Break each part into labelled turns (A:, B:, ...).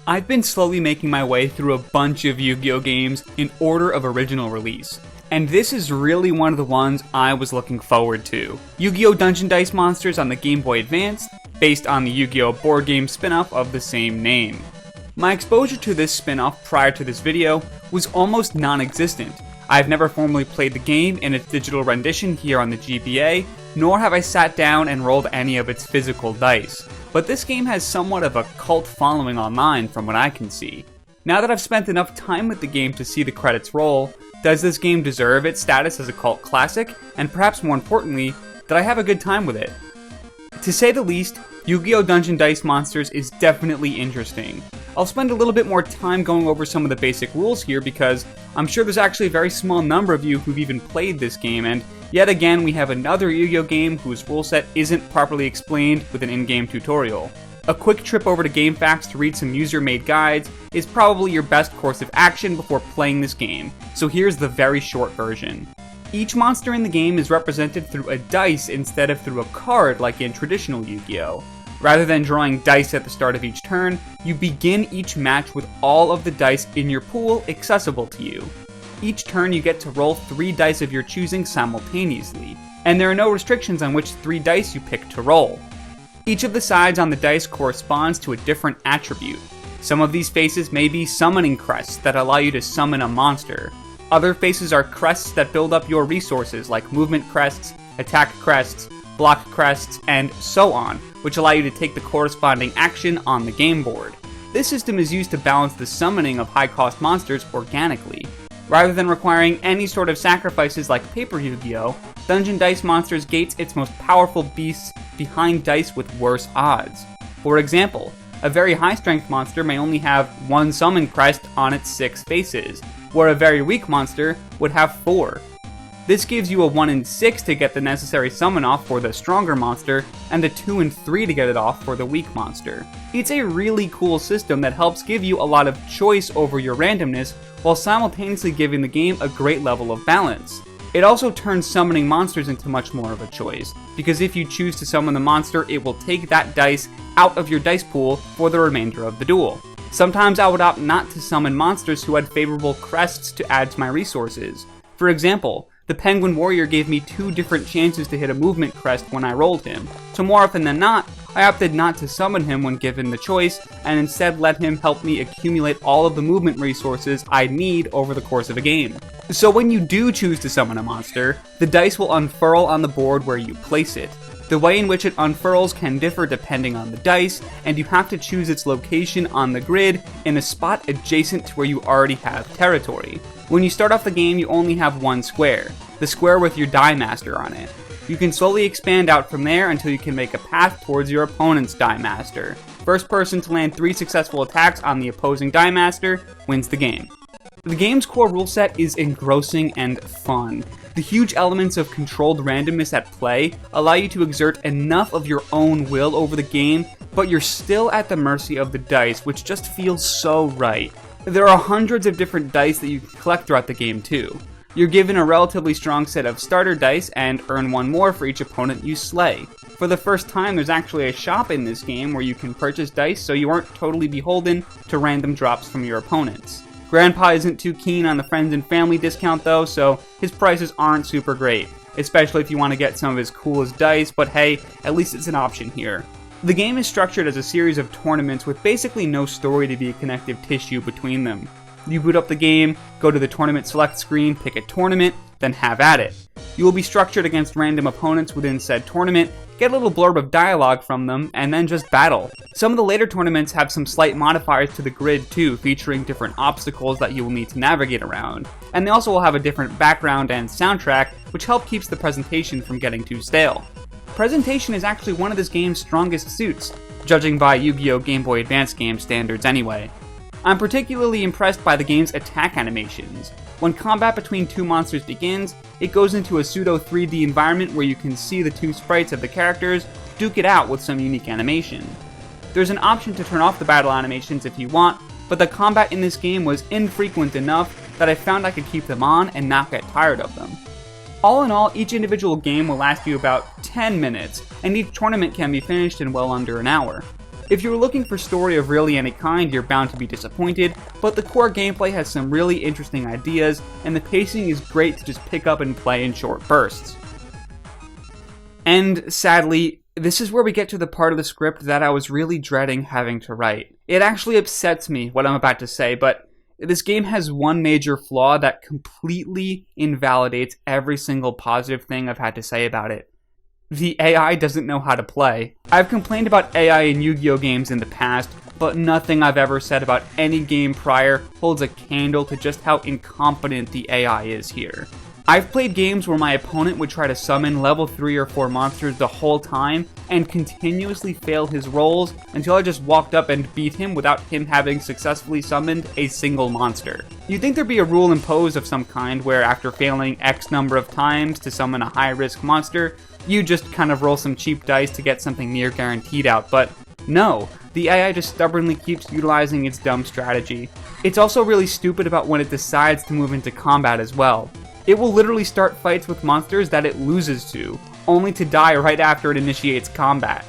A: I've been slowly making my way through a bunch of Yu-Gi-Oh games in order of original release, and this is really one of the ones I was looking forward to. Yu-Gi-Oh! Dungeon Dice Monsters on the Game Boy Advance, based on the Yu-Gi-Oh! Board game spin-off of the same name. My exposure to this spin-off prior to this video was almost non-existent. I've never formally played the game in its digital rendition here on the GBA, nor have I sat down and rolled any of its physical dice. But this game has somewhat of a cult following online from what I can see. Now that I've spent enough time with the game to see the credits roll, does this game deserve its status as a cult classic, and perhaps more importantly, did I have a good time with it? To say the least, Yu-Gi-Oh! Dungeon Dice Monsters is definitely interesting. I'll spend a little bit more time going over some of the basic rules here because I'm sure there's actually a very small number of you who've even played this game, and yet again we have another Yu-Gi-Oh! Game whose rule set isn't properly explained with an in-game tutorial. A quick trip over to GameFAQs to read some user-made guides is probably your best course of action before playing this game, so here's the very short version. Each monster in the game is represented through a dice instead of through a card like in traditional Yu-Gi-Oh! Rather than drawing dice at the start of each turn, you begin each match with all of the dice in your pool accessible to you. Each turn you get to roll 3 dice of your choosing simultaneously, and there are no restrictions on which 3 dice you pick to roll. Each of the sides on the dice corresponds to a different attribute. Some of these faces may be summoning crests that allow you to summon a monster. Other faces are crests that build up your resources like movement crests, attack crests, block crests, and so on, which allow you to take the corresponding action on the game board. This system is used to balance the summoning of high-cost monsters organically. Rather than requiring any sort of sacrifices like Paper Yu-Gi-Oh!, Dungeon Dice Monsters gates its most powerful beasts behind dice with worse odds. For example, a very high-strength monster may only have 1 summon crest on its 6 faces, where a very weak monster would have 4. This gives you a 1 in 6 to get the necessary summon off for the stronger monster, and a 2 in 3 to get it off for the weak monster. It's a really cool system that helps give you a lot of choice over your randomness, while simultaneously giving the game a great level of balance. It also turns summoning monsters into much more of a choice, because if you choose to summon the monster, it will take that dice out of your dice pool for the remainder of the duel. Sometimes I would opt not to summon monsters who had favorable crests to add to my resources. For example, the Penguin Warrior gave me 2 different chances to hit a movement crest when I rolled him, so more often than not, I opted not to summon him when given the choice, and instead let him help me accumulate all of the movement resources I need over the course of a game. So when you do choose to summon a monster, the dice will unfurl on the board where you place it. The way in which it unfurls can differ depending on the dice, and you have to choose its location on the grid in a spot adjacent to where you already have territory. When you start off the game, you only have 1 square, the square with your Die Master on it. You can slowly expand out from there until you can make a path towards your opponent's Die Master. First person to land 3 successful attacks on the opposing Die Master wins the game. The game's core rule set is engrossing and fun. The huge elements of controlled randomness at play allow you to exert enough of your own will over the game, but you're still at the mercy of the dice, which just feels so right. There are hundreds of different dice that you can collect throughout the game too. You're given a relatively strong set of starter dice and earn 1 more for each opponent you slay. For the first time, there's actually a shop in this game where you can purchase dice so you aren't totally beholden to random drops from your opponents. Grandpa isn't too keen on the friends and family discount though, so his prices aren't super great, especially if you want to get some of his coolest dice, but hey, at least it's an option here. The game is structured as a series of tournaments with basically no story to be a connective tissue between them. You boot up the game, go to the tournament select screen, pick a tournament, then have at it. You will be structured against random opponents within said tournament, get a little blurb of dialogue from them, and then just battle. Some of the later tournaments have some slight modifiers to the grid too, featuring different obstacles that you will need to navigate around. And they also will have a different background and soundtrack, which help keeps the presentation from getting too stale. Presentation is actually one of this game's strongest suits, judging by Yu-Gi-Oh! Game Boy Advance game standards anyway. I'm particularly impressed by the game's attack animations. When combat between 2 monsters begins, it goes into a pseudo 3D environment where you can see the 2 sprites of the characters duke it out with some unique animation. There's an option to turn off the battle animations if you want, but the combat in this game was infrequent enough that I found I could keep them on and not get tired of them. All in all, each individual game will last you about 10 minutes, and each tournament can be finished in well under an hour. If you're looking for story of really any kind, you're bound to be disappointed, but the core gameplay has some really interesting ideas, and the pacing is great to just pick up and play in short bursts. And sadly, this is where we get to the part of the script that I was really dreading having to write. It actually upsets me what I'm about to say, but this game has one major flaw that completely invalidates every single positive thing I've had to say about it. The AI doesn't know how to play. I've complained about AI in Yu-Gi-Oh games in the past, but nothing I've ever said about any game prior holds a candle to just how incompetent the AI is here. I've played games where my opponent would try to summon level 3 or 4 monsters the whole time and continuously fail his rolls until I just walked up and beat him without him having successfully summoned a single monster. You'd think there'd be a rule imposed of some kind where after failing X number of times to summon a high-risk monster, you just kind of roll some cheap dice to get something near guaranteed out, but no, the AI just stubbornly keeps utilizing its dumb strategy. It's also really stupid about when it decides to move into combat as well. It will literally start fights with monsters that it loses to, only to die right after it initiates combat.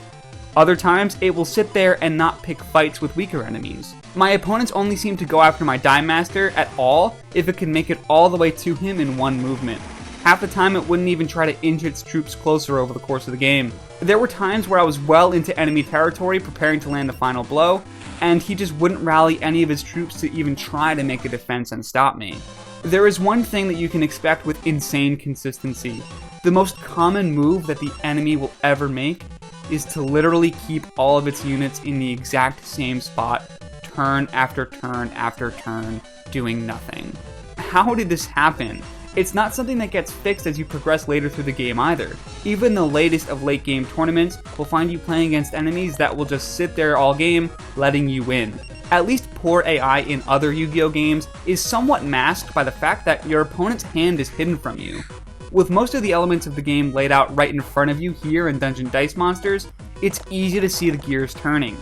A: Other times, it will sit there and not pick fights with weaker enemies. My opponents only seem to go after my Die Master at all if it can make it all the way to him in one movement. Half the time, it wouldn't even try to inch its troops closer over the course of the game. There were times where I was well into enemy territory preparing to land the final blow, and he just wouldn't rally any of his troops to even try to make a defense and stop me. There is one thing that you can expect with insane consistency. The most common move that the enemy will ever make is to literally keep all of its units in the exact same spot, turn after turn after turn, doing nothing. How did this happen? It's not something that gets fixed as you progress later through the game either. Even the latest of late game tournaments will find you playing against enemies that will just sit there all game, letting you win. At least poor AI in other Yu-Gi-Oh games is somewhat masked by the fact that your opponent's hand is hidden from you. With most of the elements of the game laid out right in front of you here in Dungeon Dice Monsters, it's easy to see the gears turning.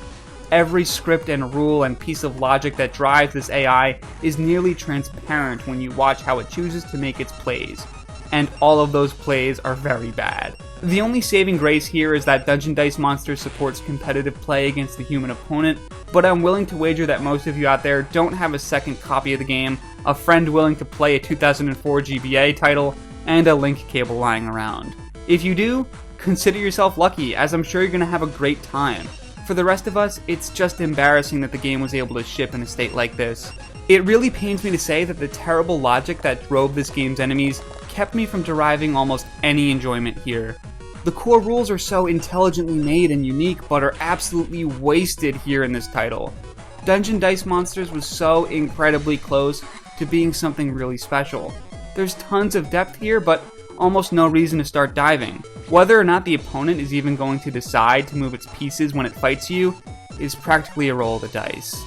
A: Every script and rule and piece of logic that drives this AI is nearly transparent when you watch how it chooses to make its plays. And all of those plays are very bad. The only saving grace here is that Dungeon Dice Monsters supports competitive play against the human opponent, but I'm willing to wager that most of you out there don't have a second copy of the game, a friend willing to play a 2004 GBA title, and a link cable lying around. If you do, consider yourself lucky, as I'm sure you're going to have a great time. For the rest of us, it's just embarrassing that the game was able to ship in a state like this. It really pains me to say that the terrible logic that drove this game's enemies kept me from deriving almost any enjoyment here. The core rules are so intelligently made and unique, but are absolutely wasted here in this title. Dungeon Dice Monsters was so incredibly close to being something really special. There's tons of depth here, but almost no reason to start diving. Whether or not the opponent is even going to decide to move its pieces when it fights you is practically a roll of the dice.